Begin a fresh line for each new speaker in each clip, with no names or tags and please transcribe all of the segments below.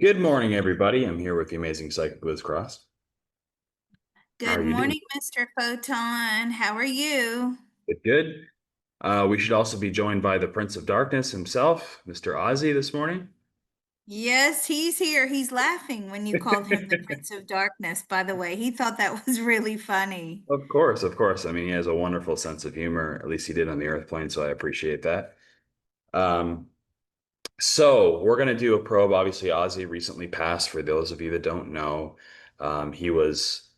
Good morning, everybody. I'm here with the amazing psychic Liz Cross. How
Good
are you doing?
morning, Mr. Photon. How are you?
Good, good. We should also be joined by the Prince of Darkness himself, Mr. Ozzy, this morning.
Yes, he's here. He's laughing when you called him the Prince of Darkness, by the way. He thought that was really funny.
Of course, of course. I mean, he has a wonderful sense of humor. At least he did on the Earth plane, so I appreciate that. Um, So we're gonna do a probe. Obviously, Ozzy recently passed. For those of you that don't know, he was,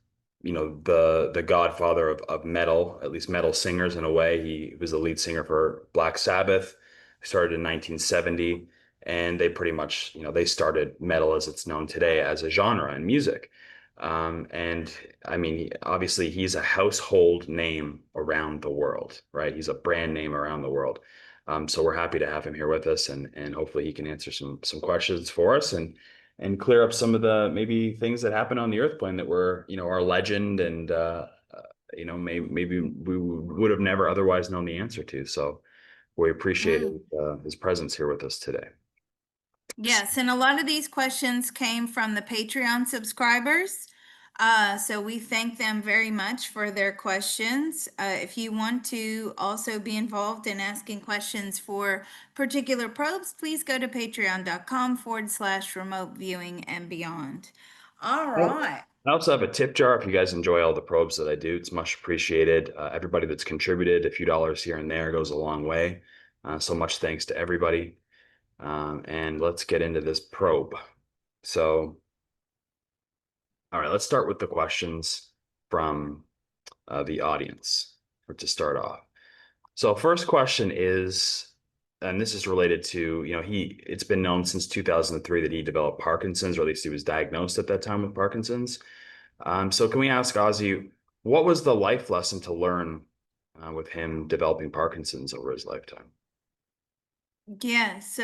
the godfather of metal, at least metal singers in a way. He was the lead singer for Black Sabbath. Started in 1970, and they pretty much, they started metal as it's known today as a genre in music. And I mean, obviously, he's a household name around the world, right? He's a brand name around the world. So we're happy to have him here with us, and hopefully he can answer some questions for us and clear up some of the maybe things that happen on the Earth plane that were our legend and maybe we would have never otherwise known the answer to. So we appreciate
Mm.
his presence here with us today.
Yes, and a lot of these questions came from the Patreon subscribers. So we thank them very much for their questions. If you want to also be involved in asking questions for particular probes, please go to patreon.com/remote viewing and beyond. All
Oh,
right.
I also have a tip jar if you guys enjoy all the probes that I do. It's much appreciated. Everybody that's contributed a few dollars here and there goes a long way. So much thanks to everybody. And let's get into this probe. So, all right, let's start with the questions from the audience or to start off. So, first question is, and this is related to, it's been known since 2003 that he developed Parkinson's, or at least he was diagnosed at that time with Parkinson's. So, can we ask Ozzy, what was the life lesson to learn with him developing Parkinson's over his lifetime?
Yes,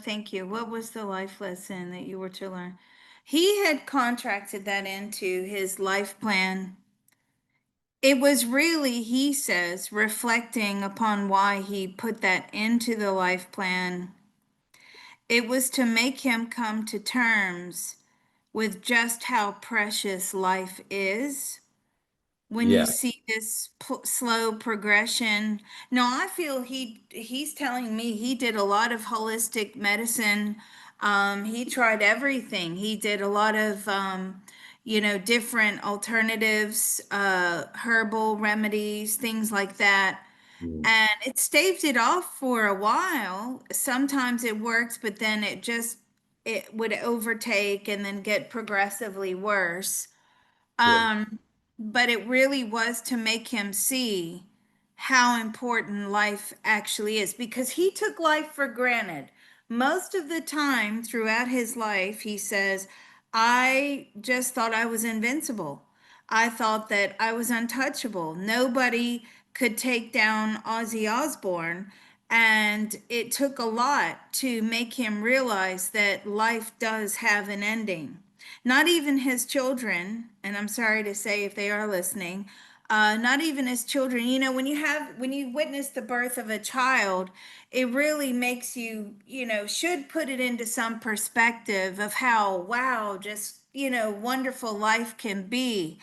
thank you. What was the life lesson that you were to learn? He had contracted that into his life plan. It was really, he says, reflecting upon why he put that into the life plan. It was to make him come to terms with just how precious life is when you
Yeah.
see this slow progression. No, I feel he's telling me he did a lot of holistic medicine. He tried everything. He did a lot of different alternatives, herbal remedies, things like that.
Mm.
And it staved it off for a while. Sometimes it works, but then it would overtake and then get progressively worse.
Yeah.
But it really was to make him see how important life actually is because he took life for granted. Most of the time throughout his life, he says, I just thought I was invincible. I thought that I was untouchable. Nobody could take down Ozzy Osbourne. And it took a lot to make him realize that life does have an ending. Not even his children, and I'm sorry to say if they are listening, not even his children. When you witness the birth of a child, it really makes you, should put it into some perspective of how, wow, just, wonderful life can be.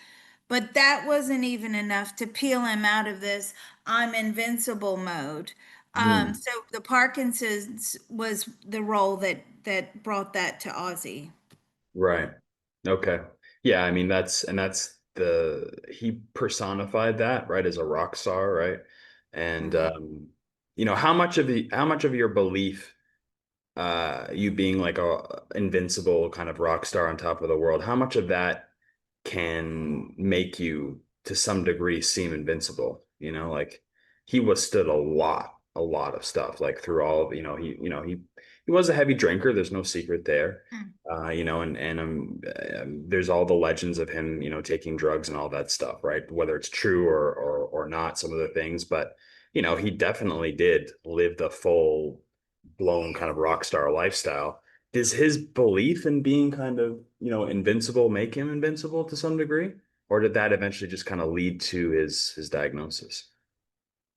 But that wasn't even enough to peel him out of this I'm invincible mode.
Mm.
So the Parkinson's was the role that brought that to Ozzy.
Right. Okay. Yeah, I mean that's the he personified that, right, as a rock star, right? And
Mhm.
how much of your belief you being like a invincible kind of rock star on top of the world, how much of that can make you to some degree seem invincible? Like he withstood a lot of stuff, like through all of, he was a heavy drinker. There's no secret there. There's all the legends of him, taking drugs and all that stuff, right? Whether it's true or not, some of the things, but he definitely did live the full blown kind of rock star lifestyle. Does his belief in being kind of, invincible make him invincible to some degree? Or did that eventually just kind of lead to his diagnosis?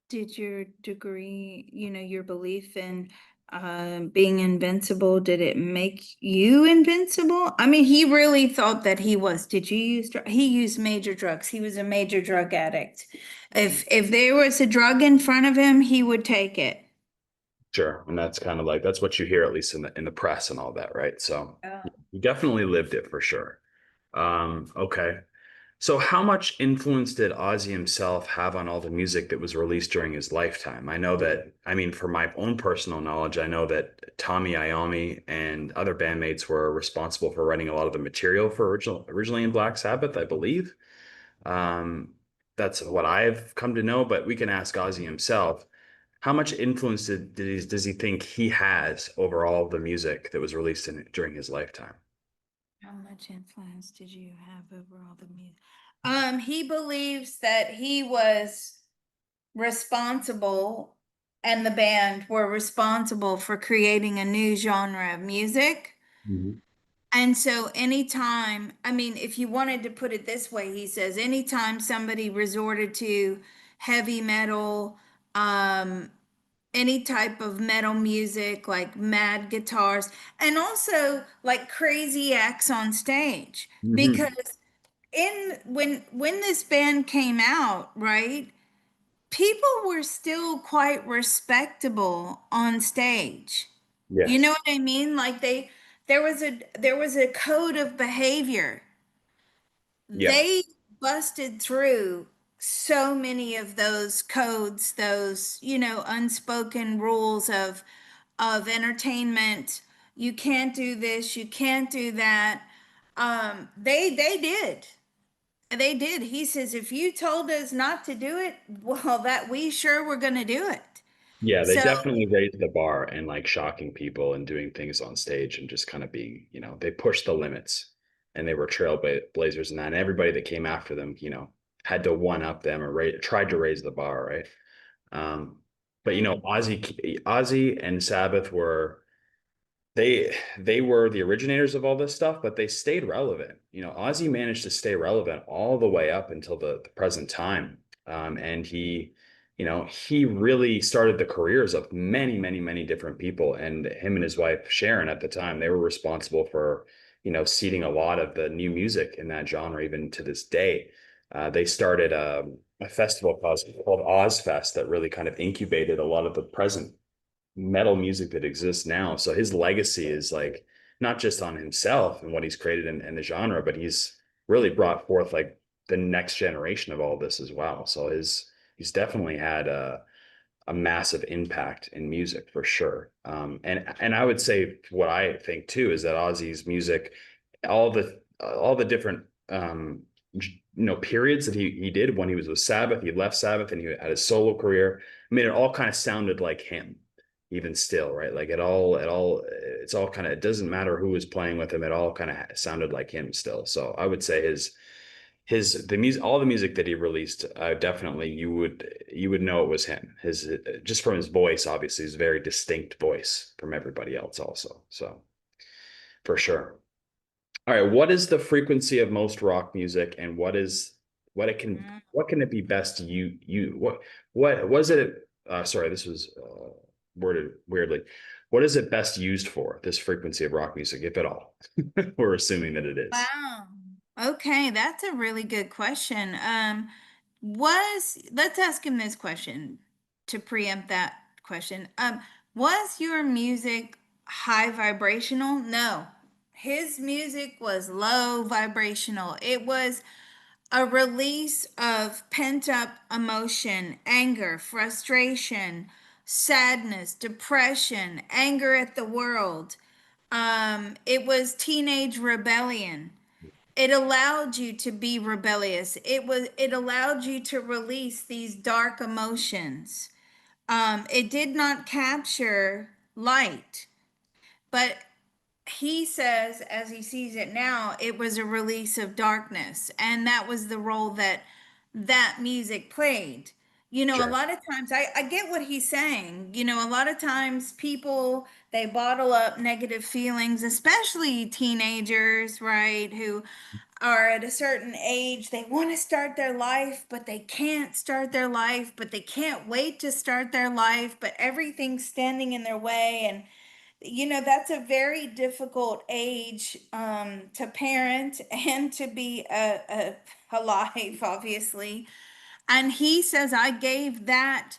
Did your degree, your belief in Being invincible, did it make you invincible? I mean, he really thought that he was. Did you use he used major drugs. He was a major drug addict. If there was a drug in front of him, he would take it.
Sure. And that's kind of like that's what you hear, at least in the press and all that, right? So
Oh.
you definitely lived it for sure. Okay. So how much influence did Ozzy himself have on all the music that was released during his lifetime? I know that, I mean, for my own personal knowledge, I know that Tommy Iommi and other bandmates were responsible for writing a lot of the material for originally in Black Sabbath, I believe. Um, that's what I've come to know, but we can ask Ozzy himself. How much influence does he think he has over all of the music that was released during his lifetime?
How much influence did you have over all the music? He believes that he was responsible and the band were responsible for creating a new genre of music.
Mhm.
And so anytime, I mean, if you wanted to put it this way, he says anytime somebody resorted to heavy metal, um, any type of metal music, like mad guitars, and also like crazy acts on stage.
Mhm.
Because in when this band came out, right, people were still quite respectable on stage. You know
Yes.
what I mean? Like there was a code of behavior.
Yeah.
They busted through so many of those codes, those, unspoken rules of entertainment. You can't do this, you can't do that. They did. They did. He says, if you told us not to do it, well, that we sure were going to do it.
Yeah, they
So,
definitely raised the bar and like shocking people and doing things on stage and just kind of being, they pushed the limits and they were trailblazers and that. And everybody that came after them, had to one up them or tried to raise the bar, right? Um, but Ozzy and Sabbath were they were the originators of all this stuff, but they stayed relevant. Ozzy managed to stay relevant all the way up until the present time. And he really started the careers of many, many, many different people. And him and his wife, Sharon, at the time, they were responsible for, seeding a lot of the new music in that genre, even to this day. They started a festival called Ozfest that really kind of incubated a lot of the present metal music that exists now. So his legacy is like not just on himself and what he's created in the genre, but he's really brought forth like the next generation of all this as well. So he's definitely had a massive impact in music for sure. And I would say what I think too is that Ozzy's music, all the different periods that he did when he was with Sabbath, he left Sabbath and he had his solo career. I mean, it all kind of sounded like him, even still, right? Like it's all kind of, it doesn't matter who was playing with him, it all kind of sounded like him still. So I would say the music, all the music that he released, definitely you would know it was him. His just from his voice, obviously, his very distinct voice from everybody else, also. So for sure. All right, what is the frequency of most rock music, and what can it be best what was it? Sorry, this was worded weirdly. What is it best used for? This frequency of rock music, if at all? We're assuming that it is.
wow. Okay, that's a really good question. Let's ask him this question to preempt that question. Was your music high vibrational? No. His music was low vibrational. It was a release of pent up emotion, anger, frustration, sadness, depression, anger at the world. It was teenage rebellion. It allowed you to be rebellious. It allowed you to release these dark emotions. It did not capture light, but he says, as he sees it now, it was a release of darkness, and that was the role that that music played. A
Sure.
lot of times I get what he's saying. A lot of times people they bottle up negative feelings, especially teenagers, right? Who are at a certain age, they want to start their life, but they can't start their life, but they can't wait to start their life, but everything's standing in their way. And, that's a very difficult age to parent and to be alive, obviously. And he says, I gave that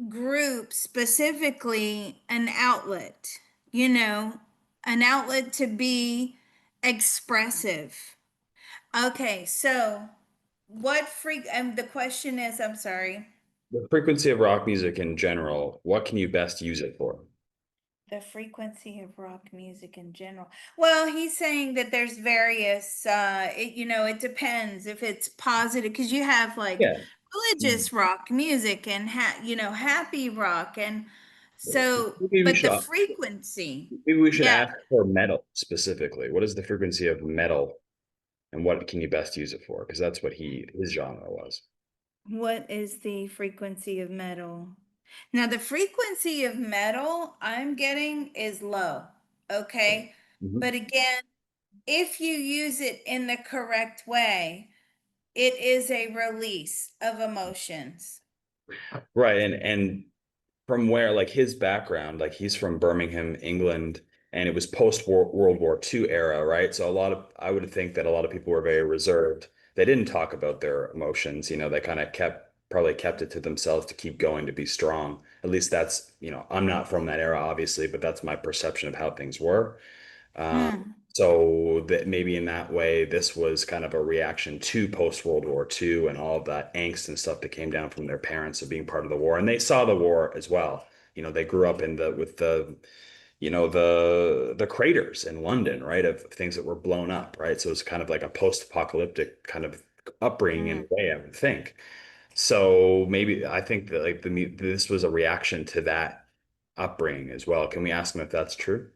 group specifically you know, an outlet to be expressive. Okay, so what freak, and the question is, I'm sorry,
The frequency of rock music in general, what can you best use it for?
the frequency of rock music in general. Well, he's saying that there's various, it depends if it's positive, because you have like
Yeah.
religious rock music and happy rock. And so,
Maybe we
but
should
the frequency,
maybe we should
yeah.
ask for metal specifically. What is the frequency of metal and what can you best use it for? Because that's what his genre was.
What is the frequency of metal? Now, the frequency of metal I'm getting is low, okay?
Mhm.
But again, if you use it in the correct way, it is a release of emotions.
Right. And from where like his background, like he's from Birmingham, England, and it was post World War II era, right? So I would think that a lot of people were very reserved. They didn't talk about their emotions, they kind of probably kept it to themselves to keep going, to be strong. At least that's, I'm not from that era, obviously, but that's my perception of how things were. Um,
Hmm.
so that maybe in that way, this was kind of a reaction to post World War II and all of that angst and stuff that came down from their parents of being part of the war. And they saw the war as well. They grew up with the craters in London, right? Of things that were blown up, right? So it's kind of like a post-apocalyptic kind of upbringing in
Hmm.
a way, I would think. So maybe I think that like this was a reaction to that upbringing as well. Can we ask them if that's true?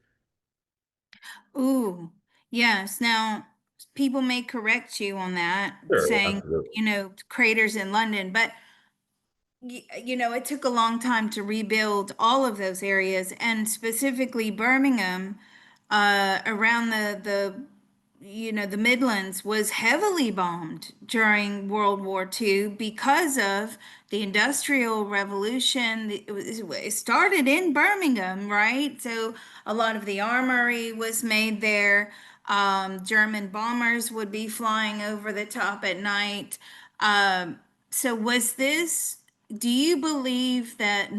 Ooh, yes. Now, people may correct you on that,
Sure,
saying,
absolutely.
craters in London, but it took a long time to rebuild all of those areas, and specifically Birmingham, around the Midlands was heavily bombed during World War II because of the Industrial Revolution. It started in Birmingham, right? So a lot of the armory was made there. German bombers would be flying over the top at night. So do you believe that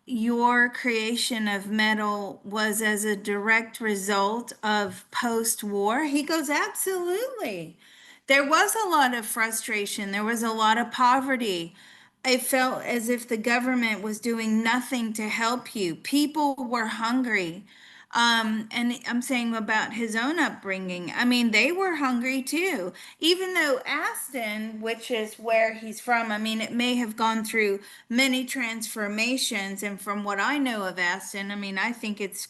your creation of metal was as a direct result of post-war? He goes, absolutely. There was a lot of frustration. There was a lot of poverty. It felt as if the government was doing nothing to help you. People were hungry. And I'm saying about his own upbringing. I mean, they were hungry too. Even though Aston, which is where he's from, I mean, it may have gone through many transformations. And from what I know of Aston, I mean, I think it's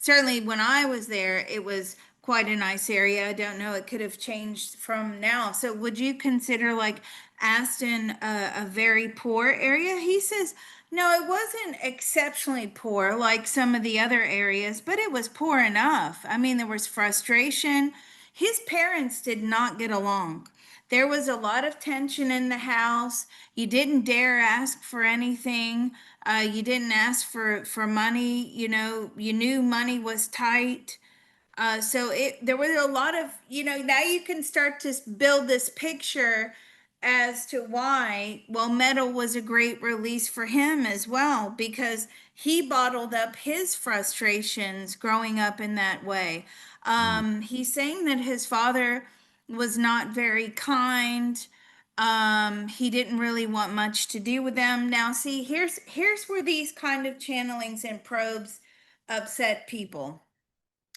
certainly when I was there, it was quite a nice area. I don't know, it could have changed from now. So would you consider like Aston a very poor area? He says, no, it wasn't exceptionally poor like some of the other areas, but it was poor enough. I mean, there was frustration. His parents did not get along. There was a lot of tension in the house. You didn't dare ask for anything. You didn't ask for money. You knew money was tight. So there was a lot of, now you can start to build this picture as to why, well, metal was a great release for him as well, because he bottled up his frustrations growing up in that way. He's saying that his father was not very kind. He didn't really want much to do with them. Now, see, here's where these kind of channelings and probes upset people,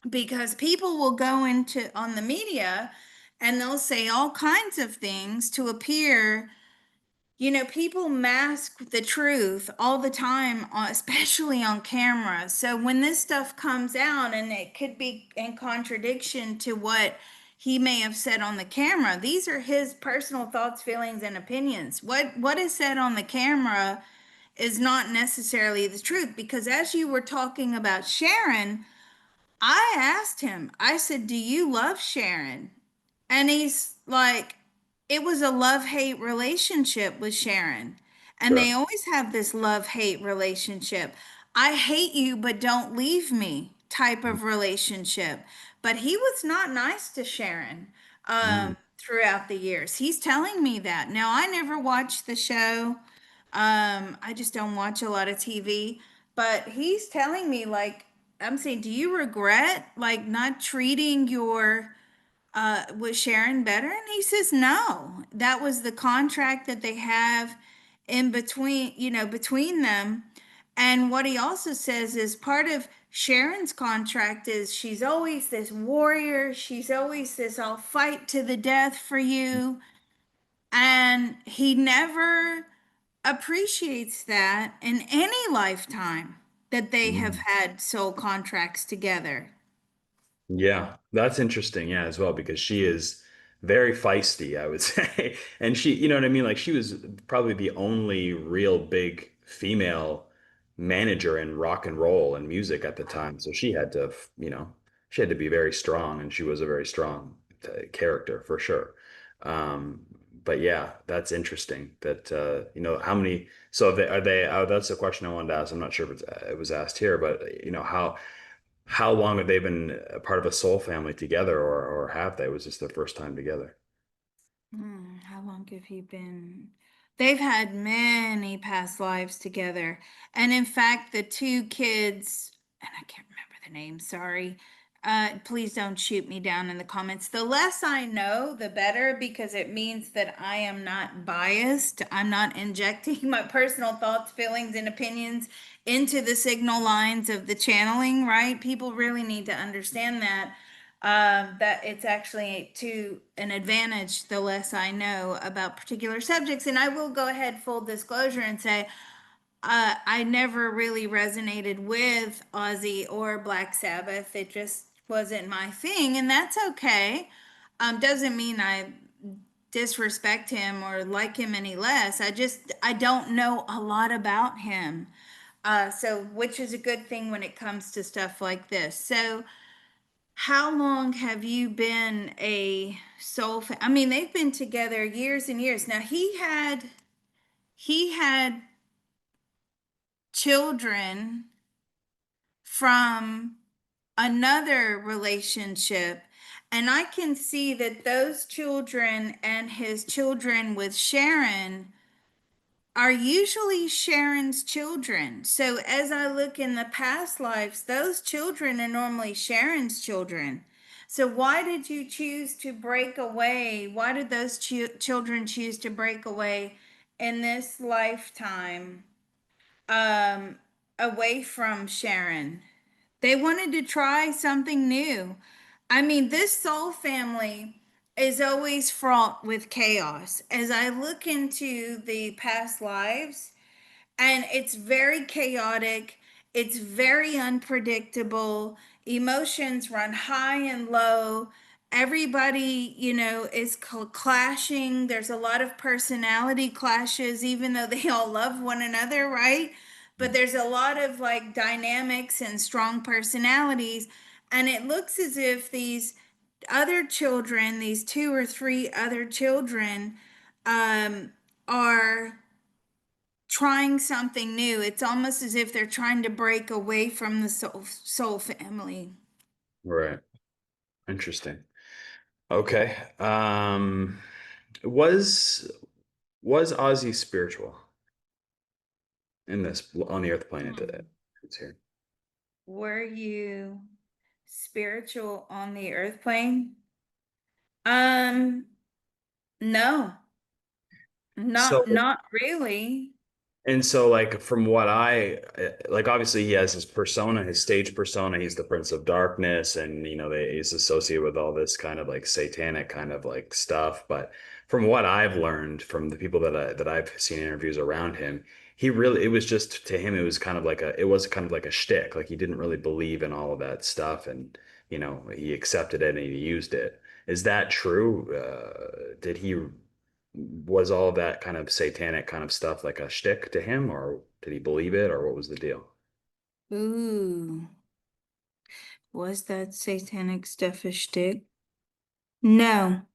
because people will go into on the media and they'll say all kinds of things to appear. People mask the truth all the time, especially on camera. So when this stuff comes out and it could be in contradiction to what he may have said on the camera, these are his personal thoughts, feelings, and opinions. What is said on the camera is not necessarily the truth, because as you were talking about Sharon, I asked him, I said, "Do you love Sharon?" And he's like, "It was a love-hate relationship with Sharon." And they
Sure.
always have this love-hate relationship. I hate you, but don't leave me type of relationship. But he was not nice to Sharon
Mm.
throughout the years. He's telling me that. Now, I never watched the show. I just don't watch a lot of TV, but he's telling me like I'm saying, do you regret like not treating your with Sharon better? And he says no. That was the contract that they have in between, between them. And what he also says is part of Sharon's contract is she's always this warrior. She's always this, I'll fight to the death for you. And he never appreciates that in any lifetime that they have
Mm.
had soul contracts together.
Yeah, that's interesting. Yeah, as well, because she is very feisty, I would say. And she, you know what I mean? Like she was probably the only real big female manager in rock and roll and music at the time. So she had to, she had to be very strong, and she was a very strong character for sure. Um, but yeah, that's interesting that how many, so are they, that's a question I wanted to ask. I'm not sure if it was asked here, but how long have they been a part of a soul family together, or have they? Was this their first time together?
How long have you been? They've had many past lives together. And in fact, the two kids, and I can't remember the name, sorry. Please don't shoot me down in the comments. The less I know, the better, because it means that I am not biased. I'm not injecting my personal thoughts, feelings, and opinions into the signal lines of the channeling, right? People really need to understand that that it's actually to an advantage the less I know about particular subjects. And I will go ahead full disclosure and say I never really resonated with Ozzy or Black Sabbath. It just wasn't my thing, and that's okay. Doesn't mean I disrespect him or like him any less. I don't know a lot about him. So which is a good thing when it comes to stuff like this. So how long have you been a I mean, they've been together years and years. Now he had children from another relationship, and I can see that those children and his children with Sharon are usually Sharon's children. So as I look in the past lives, those children are normally Sharon's children. So why did you choose to break away? Why did those children choose to break away in this lifetime away from Sharon? They wanted to try something new. I mean, this soul family is always fraught with chaos. As I look into the past lives, and it's very chaotic, it's very unpredictable, emotions run high and low. Everybody, is clashing. There's a lot of personality clashes, even though they all love one another, right? But there's a lot of like dynamics and strong personalities, and it looks as if these other children, these two or three other children, are trying something new. It's almost as if they're trying to break away from the soul family.
Right. Interesting. Okay. Was was Ozzy spiritual in this on the Earth planet that
Hmm.
it's here?
Were you spiritual on the earth plane? Um, no,
So
not really.
And so, like, from what like, obviously he has his persona, his stage persona. He's the Prince of Darkness, and he's associated with all this kind of like satanic kind of like stuff. But from what I've learned from the people that I've seen interviews around him, it was just to him, it was kind of like a shtick. Like he didn't really believe in all of that stuff, and he accepted it and he used it. Is that true? Did he? Was all that kind of satanic kind of stuff like a shtick to him, or did he believe it, or what was the deal?
Ooh. Was that satanic stuff a shtick? No.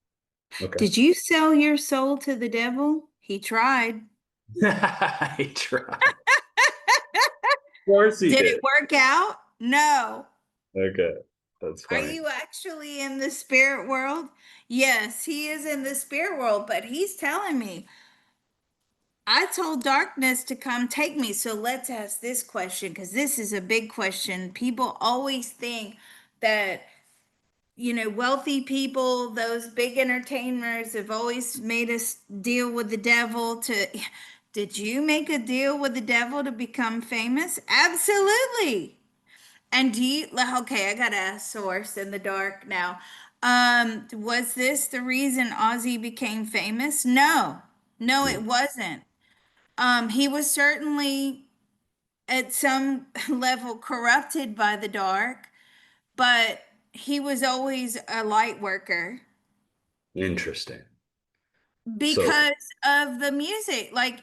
Okay.
Did you sell your soul to the devil? He tried.
I tried. Of course he
Did
did.
it work out? No.
Okay. That's
Are
funny.
you actually in the spirit world? Yes, he is in the spirit world, but he's telling me, I told darkness to come take me. So let's ask this question because this is a big question. People always think that, wealthy people, those big entertainers have always made us deal with the devil to. Did you make a deal with the devil to become famous? Absolutely. And do you, okay, I got a source in the dark now. Was this the reason Ozzy became famous? No, no, it wasn't. He was certainly at some level corrupted by the dark, but he was always a light worker
Interesting. So,
because of the music. Like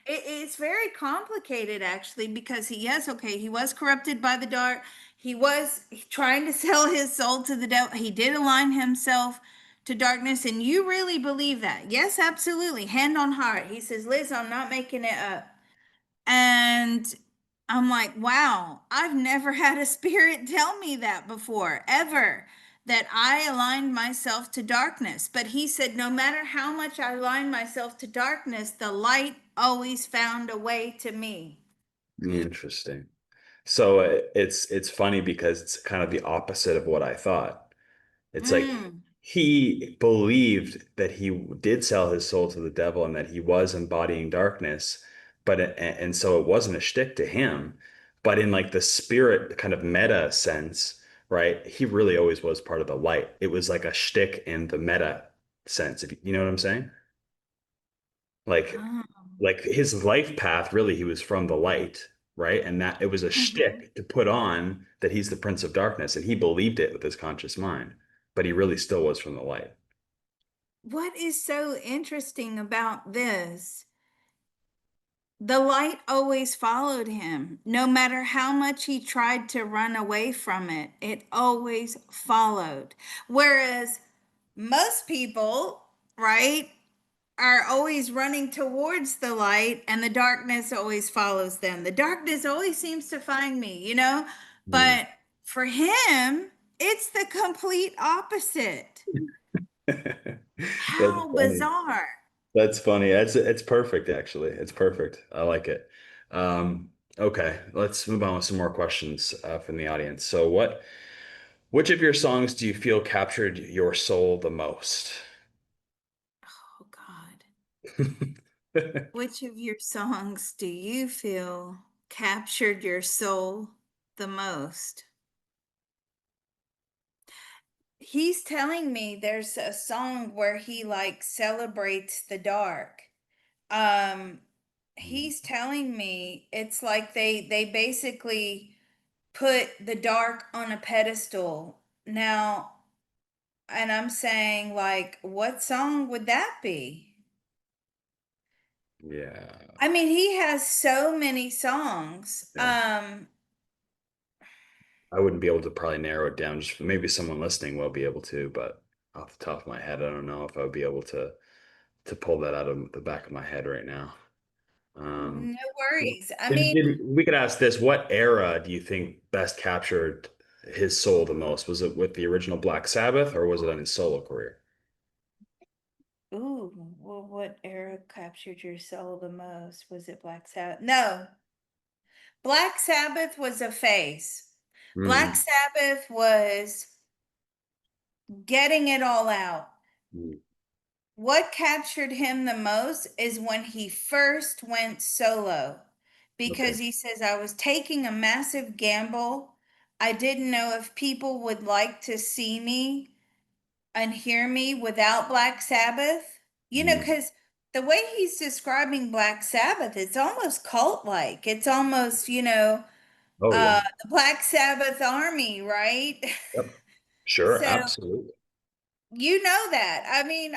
it's very complicated actually because yes, okay, he was corrupted by the dark. He was trying to sell his soul to the devil. He did align himself to darkness, and you really believe that? Yes, absolutely. Hand on heart. He says, Liz, I'm not making it up. And I'm like, wow, I've never had a spirit tell me that before, ever, that I aligned myself to darkness. But he said, no matter how much I aligned myself to darkness, the light always found a way to me.
interesting. So it's funny because it's kind of the opposite of what I thought. It's like
Mm,
he believed that he did sell his soul to the devil and that he was embodying darkness, but and so it wasn't a shtick to him, but in like the spirit kind of meta sense, right? He really always was part of the light. It was like a shtick in the meta sense, if you know what I'm saying? Like
oh,
like his life path, really, he was from the light, right? And that it was a
mhm.
shtick to put on that he's the Prince of Darkness, and he believed it with his conscious mind, but he really still was from the light.
What is so interesting about this? The light always followed him. No matter how much he tried to run away from it, it always followed. Whereas most people, right, are always running towards the light and the darkness always follows them. The darkness always seems to find me.
Hmm.
But for him, it's the complete opposite.
That's
How
funny.
bizarre.
That's funny. It's perfect, actually. It's perfect. I like it. Okay, let's move on with some more questions from the audience. So, which of your songs do you feel captured your soul the most?
Oh, God. Which of your songs do you feel captured your soul the most? He's telling me there's a song where he like celebrates the dark. Um he's telling me it's like they basically put the dark on a pedestal. Now, and I'm saying like what song would that be?
Yeah.
I mean, he has so many songs.
Yeah. I wouldn't be able to probably narrow it down. Just maybe someone listening will be able to, but off the top of my head, I don't know if I would be able to pull that out of the back of my head right now. Um,
No worries. I
and
mean,
we could ask this: what era do you think best captured his soul the most? Was it with the original Black Sabbath, or was it on his solo career?
ooh, well, what era captured your soul the most? Was it Black Sabbath? No, Black Sabbath was a phase. Black
Mm,
Sabbath was getting it all out.
mm,
What captured him the most is when he first went solo, because
okay.
he says, I was taking a massive gamble. I didn't know if people would like to see me and hear me without Black Sabbath.
Mm.
Because the way he's describing Black Sabbath, it's almost cult-like. It's almost,
Oh yeah.
the Black Sabbath army, right?
Yep. Sure.
So
Absolutely.
you know that. I mean,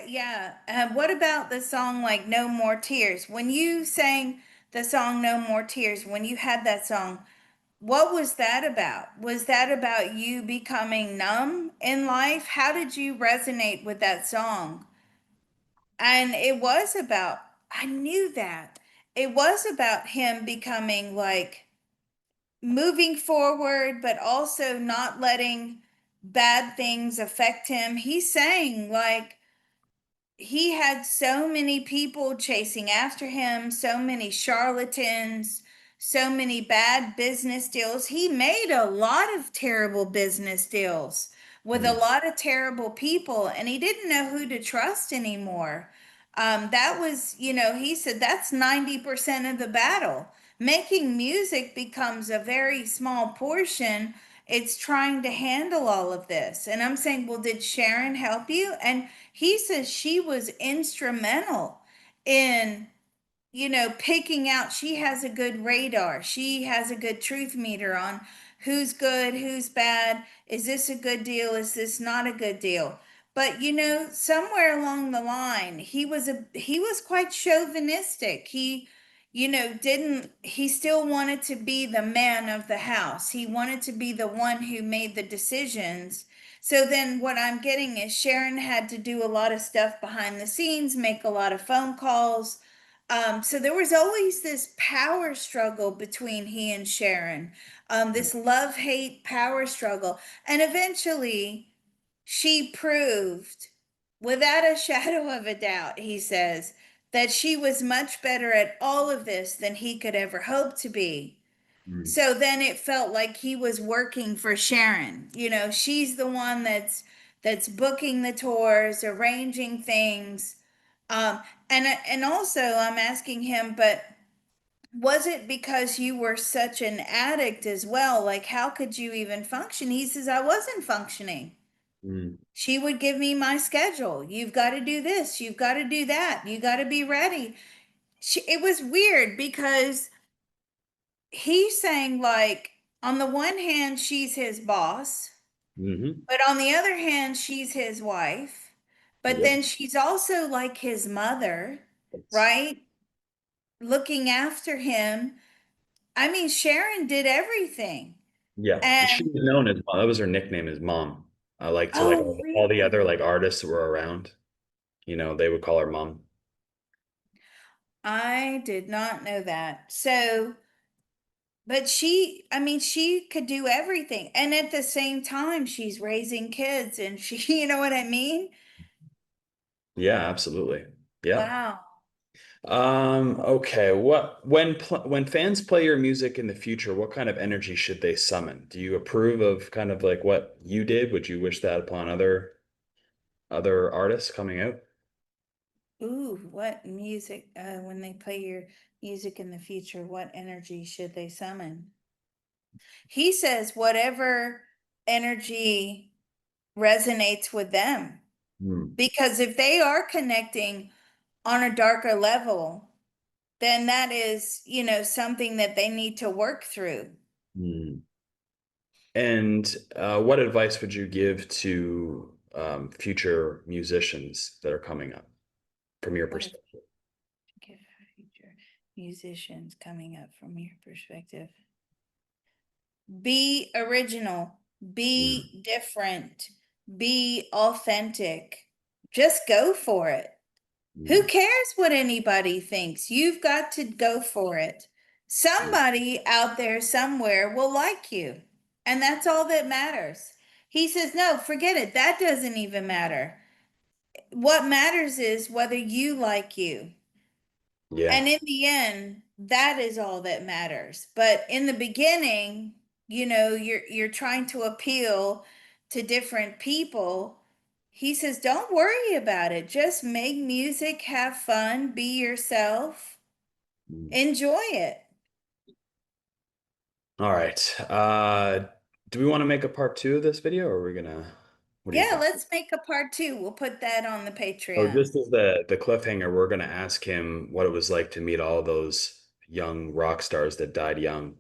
yeah. What about the song like No More Tears? When you sang the song No More Tears, when you had that song, What was that about? Was that about you becoming numb in life? How did you resonate with that song? And it was about, I knew that. It was about him becoming like moving forward, but also not letting bad things affect him. He's saying, like, he had so many people chasing after him, so many charlatans, so many bad business deals. He made a lot of terrible business deals with a
Mm,
lot of terrible people, and he didn't know who to trust anymore. That was, he said that's 90% of the battle. Making music becomes a very small portion. It's trying to handle all of this. And I'm saying, well, did Sharon help you? And he says she was instrumental in, picking out. She has a good radar. She has a good truth meter on who's good, who's bad. Is this a good deal? Is this not a good deal? But somewhere along the line, he was quite chauvinistic. He, didn't he still wanted to be the man of the house. He wanted to be the one who made the decisions. So then what I'm getting is Sharon had to do a lot of stuff behind the scenes, make a lot of phone calls. So there was always this power struggle between he and Sharon, this love-hate power struggle. And eventually she proved, without a shadow of a doubt, he says, that she was much better at all of this than he could ever hope to be.
mm,
So then it felt like he was working for Sharon. She's the one that's booking the tours, arranging things. Um, and also I'm asking him, but was it because you were such an addict as well? Like, how could you even function? He says, I wasn't functioning.
mm,
She would give me my schedule. You've got to do this, you've got to do that, you got to be ready. It was weird because he's saying, like, on the one hand, she's his boss,
mm-hmm.
but on the other hand, she's his wife. But
Yep.
then she's also like his mother,
It's,
right? Looking after him. I mean, Sharon did everything.
yeah. She
And
was known as mom. That was her nickname, is mom. Like to like
oh,
all the other
really?
like artists that were around, they would call her mom.
I did not know that. So, but I mean, she could do everything. And at the same time, she's raising kids and she, you know what I mean?
Yeah, absolutely. Yeah.
Wow.
Okay. When fans play your music in the future, what kind of energy should they summon? Do you approve of kind of like what you did? Would you wish that upon other artists coming out?
Ooh, what music, when they play your music in the future, what energy should they summon? He says whatever energy resonates with them.
Hmm.
Because if they are connecting on a darker level, then that is, something that they need to work through.
Hmm. And what advice would you give to future musicians that are coming up from your
What if
perspective?
give future musicians coming up from your perspective? Be original,
Hmm.
be different, be authentic. Just go for it. Who
Hmm.
cares what anybody thinks? You've got to go for it. Somebody out there somewhere will like you, and that's all that matters. He says, no, forget it. That doesn't even matter. What matters is whether you like you.
Yeah.
And in the end, that is all that matters. But in the beginning, you're trying to appeal to different people. He says, don't worry about it. Just make music, have fun, be yourself,
Hmm.
enjoy it.
All right. Do we want to make a part two of this video, or are we gonna, what do you
Yeah,
think?
let's make a part two. We'll put that on the
So
Patreon.
just as the cliffhanger, we're gonna ask him what it was like to meet all those young rock stars that died young,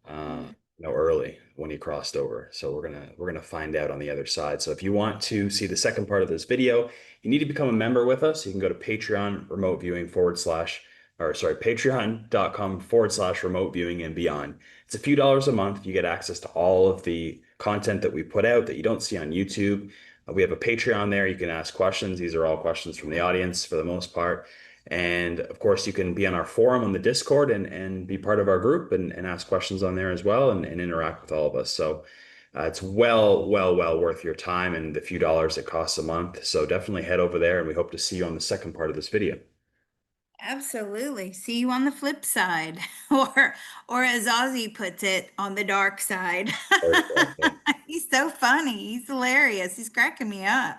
uh, early when he crossed over. So we're gonna find out on the other side. So if you want to see the second part of this video, you need to become a member with us. You can go to Patreon remote viewing / or sorry, patreon.com/remote viewing and beyond. It's a few dollars a month. You get access to all of the content that we put out that you don't see on YouTube. We have a Patreon there. You can ask questions. These are all questions from the audience for the most part. And of course, you can be on our forum on the Discord and be part of our group and ask questions on there as well and interact with all of us. So it's well worth your time and the few dollars it costs a month. So definitely head over there and we hope to see you on the second part of this video.
Absolutely. See you on the flip side, or as Ozzy puts it, on the dark side.
Very cool. Yeah.
He's so funny. He's hilarious. He's cracking me up.